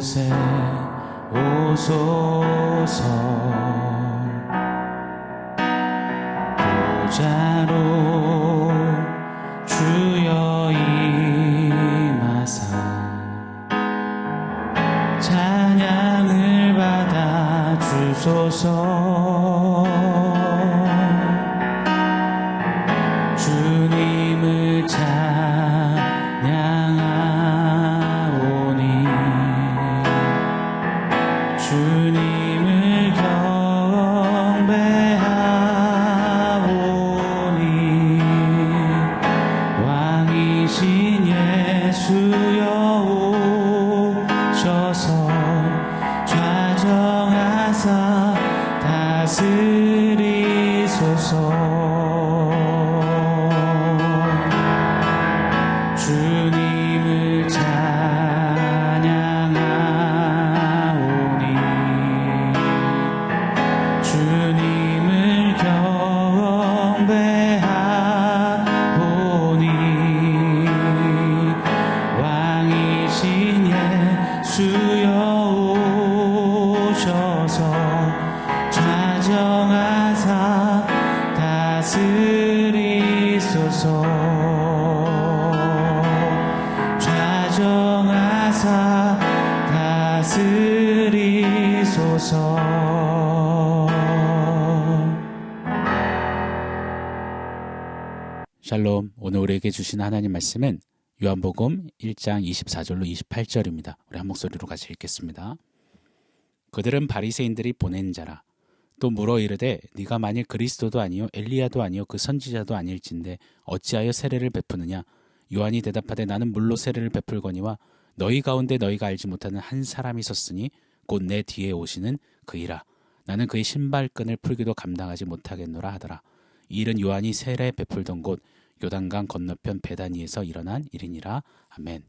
이곳에 오소서. 보좌로 주여 임하사 찬양을 받아 주소서. 주님을 찬양하오니 주님을 경배하오니 왕이신 예수여 오셔서 좌정하사 다스리소서. 주님을 찬양하오니 주님을 경배하오니 왕이신 예수여 오셔서 좌정하사 다스리소서. 좌정하사 다스리소서. 샬롬. 오늘 우리에게 주신 하나님 말씀은 요한복음 1장 24절로 28절입니다. 우리 한 목소리로 같이 읽겠습니다. 그들은 바리새인들이 보낸 자라. 또 물어 이르되 네가 만일 그리스도도 아니요 엘리야도 아니요 그 선지자도 아닐진데 어찌하여 세례를 베푸느냐. 요한이 대답하되 나는 물로 세례를 베풀거니와 너희 가운데 너희가 알지 못하는 한 사람이 섰으니 곧 내 뒤에 오시는 그이라. 나는 그의 신발끈을 풀기도 감당하지 못하겠노라 하더라. 이 일은 요한이 세례 베풀던 곳 요단강 건너편 베다니에서 일어난 일이니라. 아멘.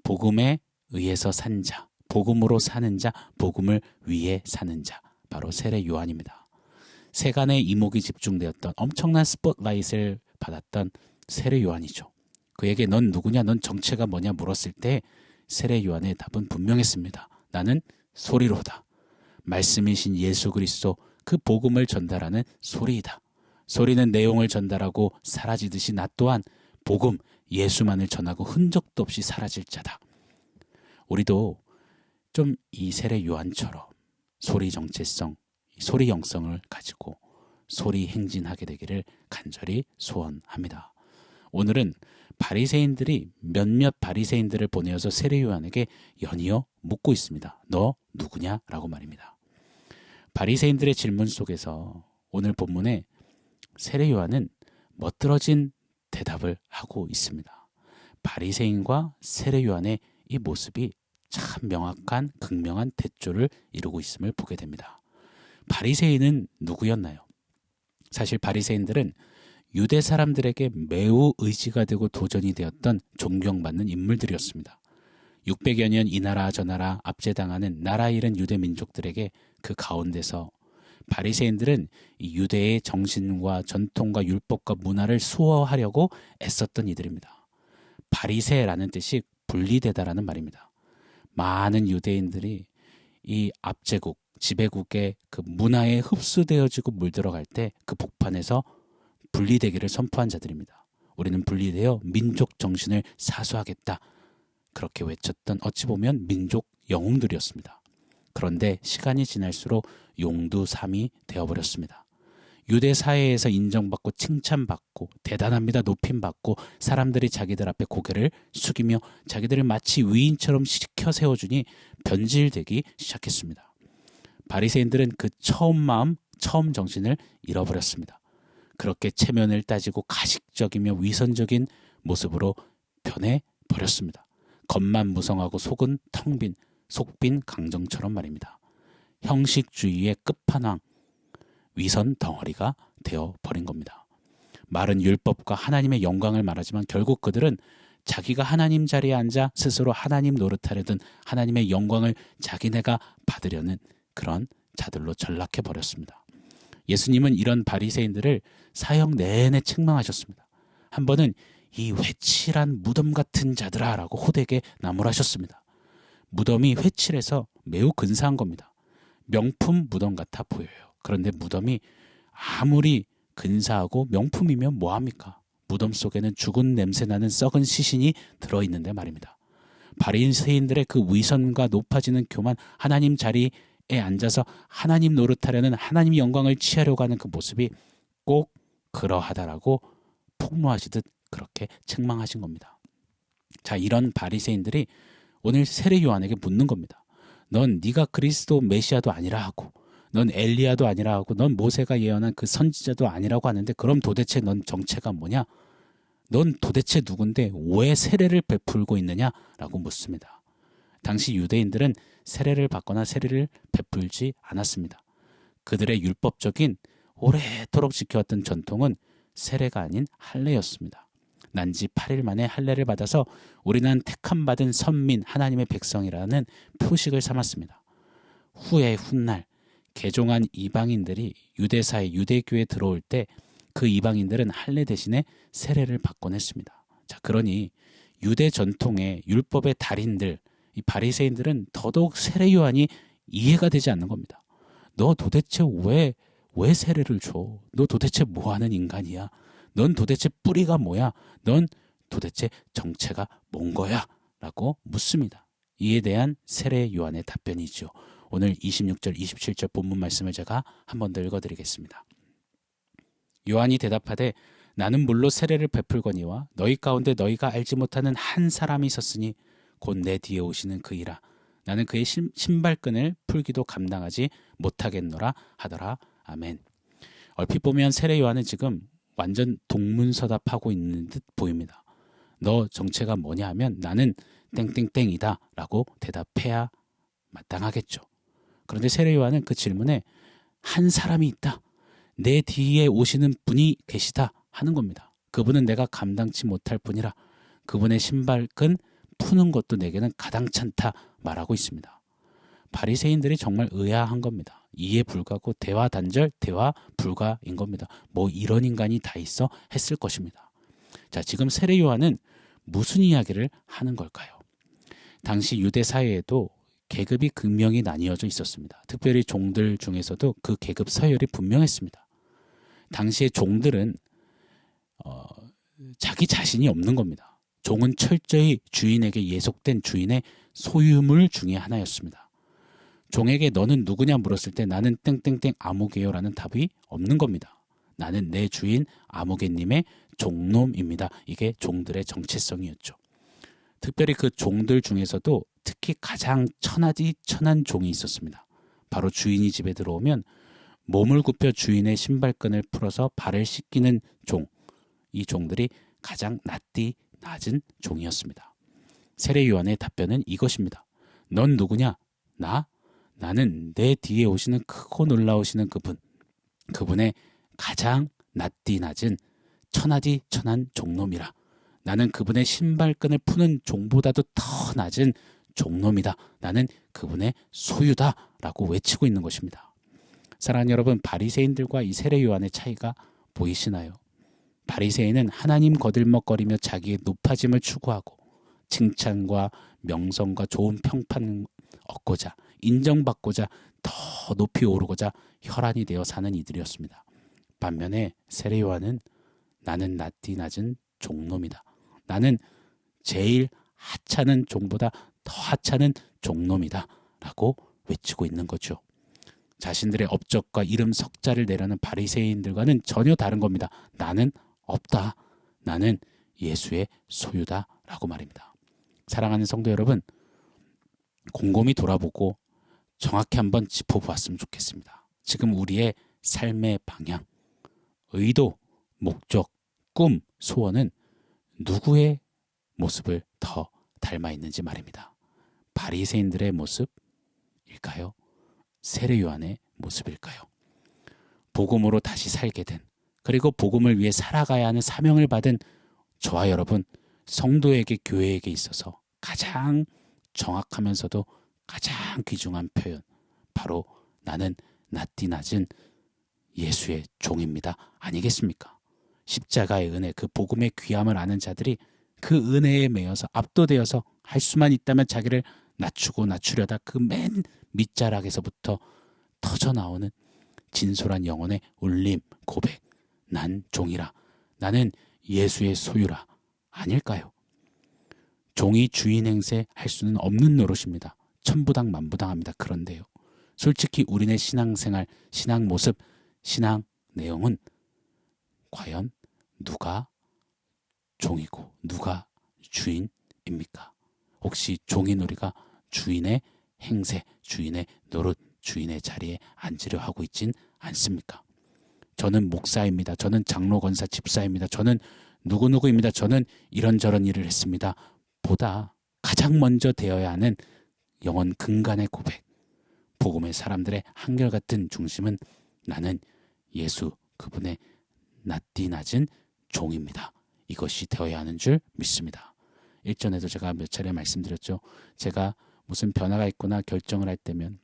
복음에 의해서 산 자, 복음으로 사는 자, 복음을 위해 사는 자, 바로 세례 요한입니다. 세간의 이목이 집중되었던 엄청난 스포트라이트를 받았던 세례 요한이죠. 그에게 넌 누구냐, 넌 정체가 뭐냐 물었을 때 세례 요한의 답은 분명했습니다. 나는 소리로다. 말씀이신 예수 그리스도 그 복음을 전달하는 소리이다. 소리는 내용을 전달하고 사라지듯이 나 또한 복음 예수만을 전하고 흔적도 없이 사라질 자다. 우리도 좀 이 세례 요한처럼 소리 정체성, 소리 영성을 가지고 소리 행진하게 되기를 간절히 소원합니다. 오늘은 바리새인들이 몇몇 바리새인들을 보내어서 세례 요한에게 연이어 묻고 있습니다. 너 누구냐? 라고 말입니다. 바리새인들의 질문 속에서 오늘 본문에 세례 요한은 멋들어진 대답을 하고 있습니다. 바리새인과 세례 요한의 이 모습이 참 명확한 극명한 대조를 이루고 있음을 보게 됩니다. 바리새인은 누구였나요? 사실 바리새인들은 유대 사람들에게 매우 의지가 되고 도전이 되었던 존경받는 인물들이었습니다. 600여 년 이 나라 저 나라 압제당하는 나라 잃은 유대 민족들에게 그 가운데서 바리새인들은 이 유대의 정신과 전통과 율법과 문화를 수호하려고 애썼던 이들입니다. 바리새라는 뜻이 분리되다라는 말입니다. 많은 유대인들이 이 압제국, 지배국의 그 문화에 흡수되어지고 물들어갈 때 그 복판에서 분리되기를 선포한 자들입니다. 우리는 분리되어 민족 정신을 사수하겠다. 그렇게 외쳤던 어찌 보면 민족 영웅들이었습니다. 그런데 시간이 지날수록 용두삼이 되어버렸습니다. 유대 사회에서 인정받고 칭찬받고 대단합니다 높임받고 사람들이 자기들 앞에 고개를 숙이며 자기들을 마치 위인처럼 시켜 세워주니 변질되기 시작했습니다. 바리새인들은 그 처음 마음, 처음 정신을 잃어버렸습니다. 그렇게 체면을 따지고 가식적이며 위선적인 모습으로 변해버렸습니다. 겉만 무성하고 속은 텅 빈, 속빈 강정처럼 말입니다. 형식주의의 끝판왕, 위선 덩어리가 되어버린 겁니다. 말은 율법과 하나님의 영광을 말하지만 결국 그들은 자기가 하나님 자리에 앉아 스스로 하나님 노릇하려던 하나님의 영광을 자기네가 받으려는 그런 자들로 전락해버렸습니다. 예수님은 이런 바리새인들을 사형 내내 책망하셨습니다. 한 번은 이 회칠한 무덤 같은 자들아 라고 호되게 나무라셨습니다. 무덤이 회칠해서 매우 근사한 겁니다. 명품 무덤 같아 보여요. 그런데 무덤이 아무리 근사하고 명품이면 뭐합니까? 무덤 속에는 죽은 냄새나는 썩은 시신이 들어있는데 말입니다. 바리새인들의 그 위선과 높아지는 교만, 하나님 자리에 앉아서 하나님 노릇하려는, 하나님 영광을 취하려고 하는 그 모습이 꼭 그러하다라고 폭로하시듯 그렇게 책망하신 겁니다. 자, 이런 바리새인들이 오늘 세례 요한에게 묻는 겁니다. 넌 네가 그리스도 메시아도 아니라 하고, 넌 엘리야도 아니라 하고, 넌 모세가 예언한 그 선지자도 아니라고 하는데, 그럼 도대체 넌 정체가 뭐냐? 넌 도대체 누군데 왜 세례를 베풀고 있느냐라고 묻습니다. 당시 유대인들은 세례를 받거나 세례를 베풀지 않았습니다. 그들의 율법적인 오래도록 지켜왔던 전통은 세례가 아닌 할례였습니다. 난지 8일 만에 할례를 받아서 우리는 택함 받은 선민 하나님의 백성이라는 표식을 삼았습니다. 후에 훗날 개종한 이방인들이 유대사회 유대교에 들어올 때 그 이방인들은 할례 대신에 세례를 받곤 했습니다. 자, 그러니 유대 전통의 율법의 달인들, 이 바리새인들은 더더욱 세례 요한이 이해가 되지 않는 겁니다. 너 도대체 왜 세례를 줘? 너 도대체 뭐 하는 인간이야? 넌 도대체 뿌리가 뭐야? 넌 도대체 정체가 뭔 거야? 라고 묻습니다. 이에 대한 세례 요한의 답변이죠. 오늘 26절, 27절 본문 말씀을 제가 한 번 더 읽어드리겠습니다. 요한이 대답하되 나는 물로 세례를 베풀거니와 너희 가운데 너희가 알지 못하는 한 사람이 있었으니 곧 내 뒤에 오시는 그이라. 나는 그의 신발끈을 풀기도 감당하지 못하겠노라 하더라. 아멘. 얼핏 보면 세례 요한은 지금 완전 동문서답하고 있는 듯 보입니다. 너 정체가 뭐냐 하면 나는 땡땡땡이다 라고 대답해야 마땅하겠죠. 그런데 세례 요한은 그 질문에 한 사람이 있다, 내 뒤에 오시는 분이 계시다 하는 겁니다. 그분은 내가 감당치 못할 뿐이라 그분의 신발끈 푸는 것도 내게는 가당찮다 말하고 있습니다. 바리새인들이 정말 의아한 겁니다. 이해 불가고 대화 단절, 대화 불가인 겁니다. 뭐 이런 인간이 다 있어 했을 것입니다. 자, 지금 세례 요한은 무슨 이야기를 하는 걸까요? 당시 유대 사회에도 계급이 극명히 나뉘어져 있었습니다. 특별히 종들 중에서도 그 계급 서열이 분명했습니다. 당시의 종들은 자기 자신이 없는 겁니다. 종은 철저히 주인에게 예속된 주인의 소유물 중에 하나였습니다. 종에게 너는 누구냐 물었을 때 나는 땡땡땡 아무개요라는 답이 없는 겁니다. 나는 내 주인 아무개님의 종놈입니다. 이게 종들의 정체성이었죠. 특별히 그 종들 중에서도 특히 가장 천하디 천한 종이 있었습니다. 바로 주인이 집에 들어오면 몸을 굽혀 주인의 신발끈을 풀어서 발을 씻기는 종, 이 종들이 가장 낮디 낮은 종이었습니다. 세례 요한의 답변은 이것입니다. 넌 누구냐? 나는 내 뒤에 오시는 크고 놀라우시는 그분의 가장 낮디 낮은 천하디 천한 종놈이라. 나는 그분의 신발끈을 푸는 종보다도 더 낮은 종놈이다. 나는 그분의 소유다 라고 외치고 있는 것입니다. 사랑하는 여러분, 바리새인들과 이 세례 요한의 차이가 보이시나요? 바리새인은 하나님 거들먹거리며 자기의 높아짐을 추구하고 칭찬과 명성과 좋은 평판을 얻고자, 인정받고자, 더 높이 오르고자 혈안이 되어 사는 이들이었습니다. 반면에 세례 요한은 나는 낮디 낮은 종놈이다. 나는 제일 하찮은 종보다 더 하찮은 종놈이다 라고 외치고 있는 거죠. 자신들의 업적과 이름 석자를 내려는 바리새인들과는 전혀 다른 겁니다. 나는 없다. 나는 예수의 소유다 라고 말입니다. 사랑하는 성도 여러분, 곰곰이 돌아보고 정확히 한번 짚어보았으면 좋겠습니다. 지금 우리의 삶의 방향, 의도, 목적, 꿈, 소원은 누구의 모습을 더 닮아 있는지 말입니다. 바리새인들의 모습일까요? 세례 요한의 모습일까요? 복음으로 다시 살게 된, 그리고 복음을 위해 살아가야 하는 사명을 받은 저와 여러분, 성도에게, 교회에게 있어서 가장 정확하면서도 가장 귀중한 표현, 바로 나는 낮디 낮은 예수의 종입니다. 아니겠습니까? 십자가의 은혜, 그 복음의 귀함을 아는 자들이 그 은혜에 매여서 압도되어서 할 수만 있다면 자기를 낮추려다 그 맨 밑자락에서부터 터져나오는 진솔한 영혼의 울림, 고백. 난 종이라. 나는 예수의 소유라. 아닐까요? 종이 주인 행세 할 수는 없는 노릇입니다. 천부당 만부당합니다. 그런데요. 솔직히 우리네 신앙생활, 신앙 모습, 신앙 내용은 과연 누가 종이고 누가 주인입니까? 혹시 종인 우리가 주인의 행세, 주인의 노릇, 주인의 자리에 앉으려 하고 있진 않습니까? 저는 목사입니다. 저는 장로, 권사, 집사입니다. 저는 누구누구입니다. 저는 이런저런 일을 했습니다. 보다 가장 먼저 되어야 하는 영혼 근간의 고백, 복음의 사람들의 한결같은 중심은 나는 예수 그분의 낮디 낮은 종입니다. 이것이 되어야 하는 줄 믿습니다. 일전에도 제가 몇 차례 말씀드렸죠. 제가 무슨 변화가 있거나 결정을 할 때면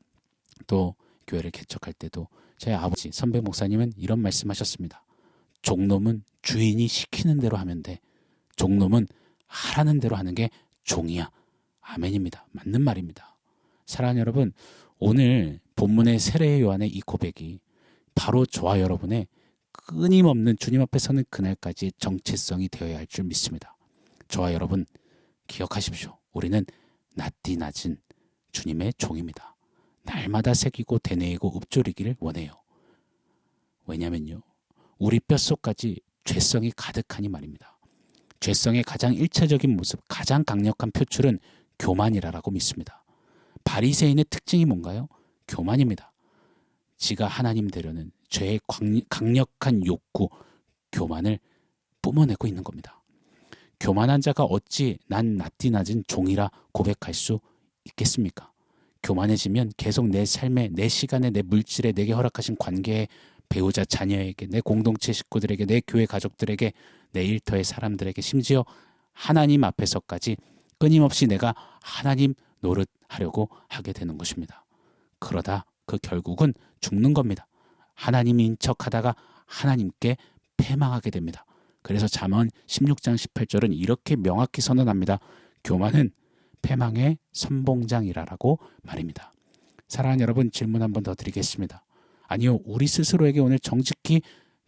또 교회를 개척할 때도 제 아버지 선배 목사님은 이런 말씀하셨습니다. 종놈은 주인이 시키는 대로 하면 돼. 종놈은 하라는 대로 하는 게 종이야. 아멘입니다. 맞는 말입니다. 사랑하는 여러분, 오늘 본문의 세례 요한의 이 고백이 바로 저와 여러분의 끊임없는 주님 앞에 서는 그날까지의 정체성이 되어야 할 줄 믿습니다. 저와 여러분 기억하십시오. 우리는 낮디 낮은 주님의 종입니다. 날마다 새기고 되뇌이고 읊조리기를 원해요. 왜냐면요, 우리 뼛속까지 죄성이 가득하니 말입니다. 죄성의 가장 일차적인 모습, 가장 강력한 표출은 교만이라고 믿습니다. 바리새인의 특징이 뭔가요? 교만입니다. 지가 하나님 되려는 죄의 강력한 욕구, 교만을 뿜어내고 있는 겁니다. 교만한 자가 어찌 난 낮디 낮은 종이라 고백할 수 있겠습니까? 교만해지면 계속 내 삶에, 내 시간에, 내 물질에, 내게 허락하신 관계에, 배우자 자녀에게, 내 공동체 식구들에게, 내 교회 가족들에게, 내 일터의 사람들에게, 심지어 하나님 앞에서까지 끊임없이 내가 하나님 노릇하려고 하게 되는 것입니다. 그러다 그 결국은 죽는 겁니다. 하나님인 척하다가 하나님께 패망하게 됩니다. 그래서 잠언 16장 18절은 이렇게 명확히 선언합니다. 교만은 패망의 선봉장이라고 말입니다. 사랑하는 여러분, 질문 한 번 더 드리겠습니다. 아니요, 우리 스스로에게 오늘 정직히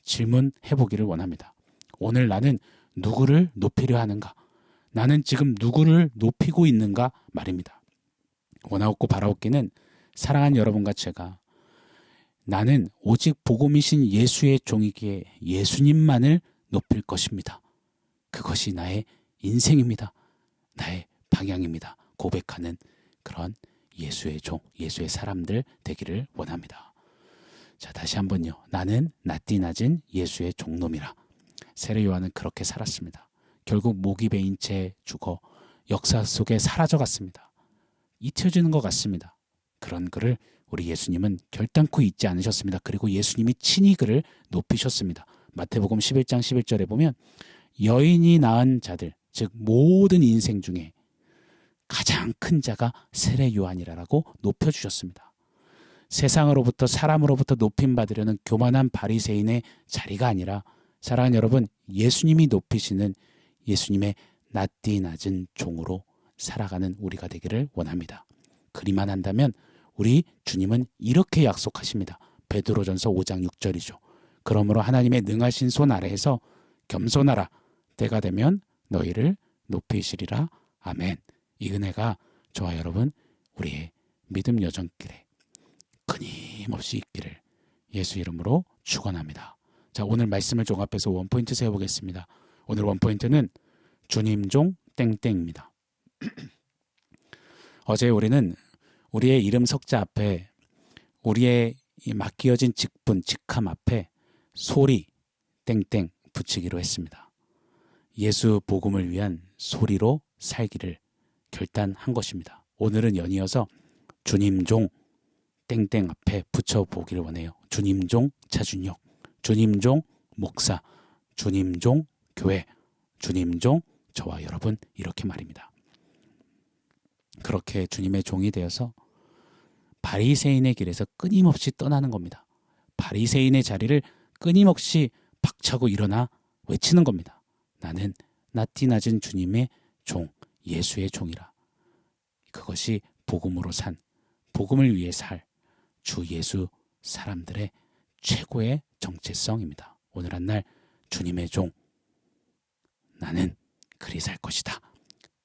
질문해 보기를 원합니다. 오늘 나는 누구를 높이려 하는가? 나는 지금 누구를 높이고 있는가 말입니다. 원하옵고 바라옵기는 사랑하는 여러분과 제가 나는 오직 복음이신 예수의 종이기에 예수님만을 높일 것입니다. 그것이 나의 인생입니다. 나의 방향입니다. 고백하는 그런 예수의 종, 예수의 사람들 되기를 원합니다. 자, 다시 한번요. 나는 낮디 낮은 예수의 종놈이라. 세례 요한은 그렇게 살았습니다. 결국 목이 베인 채 죽어 역사 속에 사라져갔습니다. 잊혀지는 것 같습니다. 그런 그를 우리 예수님은 결단코 잊지 않으셨습니다. 그리고 예수님이 친히 그를 높이셨습니다. 마태복음 11장 11절에 보면 여인이 낳은 자들, 즉 모든 인생 중에 가장 큰 자가 세례 요한이라고 높여주셨습니다. 세상으로부터 사람으로부터 높임받으려는 교만한 바리새인의 자리가 아니라 사랑하는 여러분, 예수님이 높이시는 예수님의 낮디 낮은 종으로 살아가는 우리가 되기를 원합니다. 그리만 한다면 우리 주님은 이렇게 약속하십니다. 베드로전서 5장 6절이죠. 그러므로 하나님의 능하신 손 아래에서 겸손하라. 때가 되면 너희를 높이시리라. 아멘. 이 은혜가 저와 여러분 우리의 믿음 여정길에 끊임없이 있기를 예수 이름으로 축원합니다. 자, 오늘 말씀을 종합해서 원포인트 세워보겠습니다. 오늘 원포인트는 주님 종 땡땡입니다. 어제 우리는 우리의 이름 석자 앞에 우리의 맡기어진 직분, 직함 앞에 소리 땡땡 붙이기로 했습니다. 예수 복음을 위한 소리로 살기를 결단한 것입니다. 오늘은 연이어서 주님 종 땡땡 앞에 붙여보기를 원해요. 주님 종 차준혁, 주님 종 목사, 주님 종 교회, 주님 종 저와 여러분, 이렇게 말입니다. 그렇게 주님의 종이 되어서 바리새인의 길에서 끊임없이 떠나는 겁니다. 바리새인의 자리를 끊임없이 박차고 일어나 외치는 겁니다. 나는 낮디 낮은 주님의 종, 예수의 종이라. 그것이 복음으로 산, 복음을 위해 살 주 예수 사람들의 최고의 정체성입니다. 오늘 한 날 주님의 종, 나는 그리 살 것이다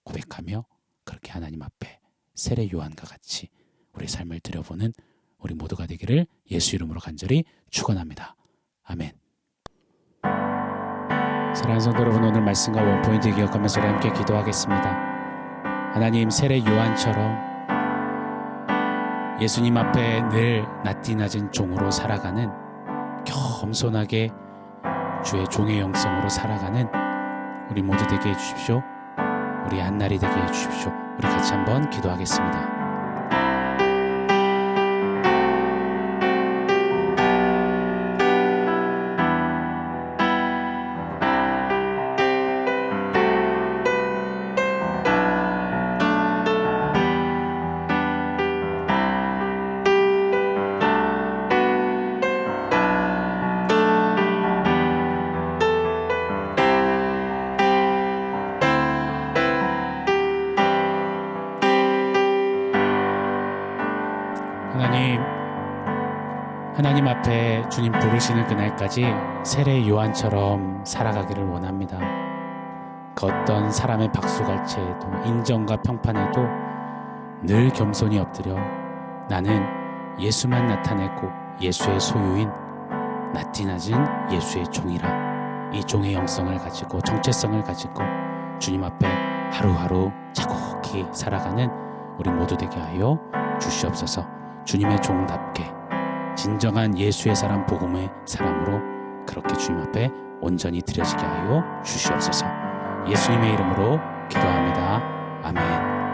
고백하며 그렇게 하나님 앞에 세례 요한과 같이 우리 삶을 들여보는 우리 모두가 되기를 예수 이름으로 간절히 축원합니다. 아멘. 사랑하는 성도 여러분, 오늘 말씀과 원포인트 기억하면서 우리 함께 기도하겠습니다. 하나님, 세례 요한처럼 예수님 앞에 늘 낮디 낮은 종으로 살아가는, 겸손하게 주의 종의 영성으로 살아가는 우리 모두 되게 해주십시오. 우리 한날이 되게 해주십시오. 우리 같이 한번 기도하겠습니다. 하나님 앞에 주님 부르시는 그날까지 세례 요한처럼 살아가기를 원합니다. 그 어떤 사람의 박수갈채에도, 인정과 평판에도 늘 겸손히 엎드려 나는 예수만 나타내고 예수의 소유인 낮디 낮은 예수의 종이라, 이 종의 영성을 가지고, 정체성을 가지고 주님 앞에 하루하루 차곡히 살아가는 우리 모두 되게 하여 주시옵소서. 주님의 종답게 진정한 예수의 사람, 복음의 사람으로 그렇게 주님 앞에 온전히 드려지게 하여 주시옵소서. 예수님의 이름으로 기도합니다. 아멘.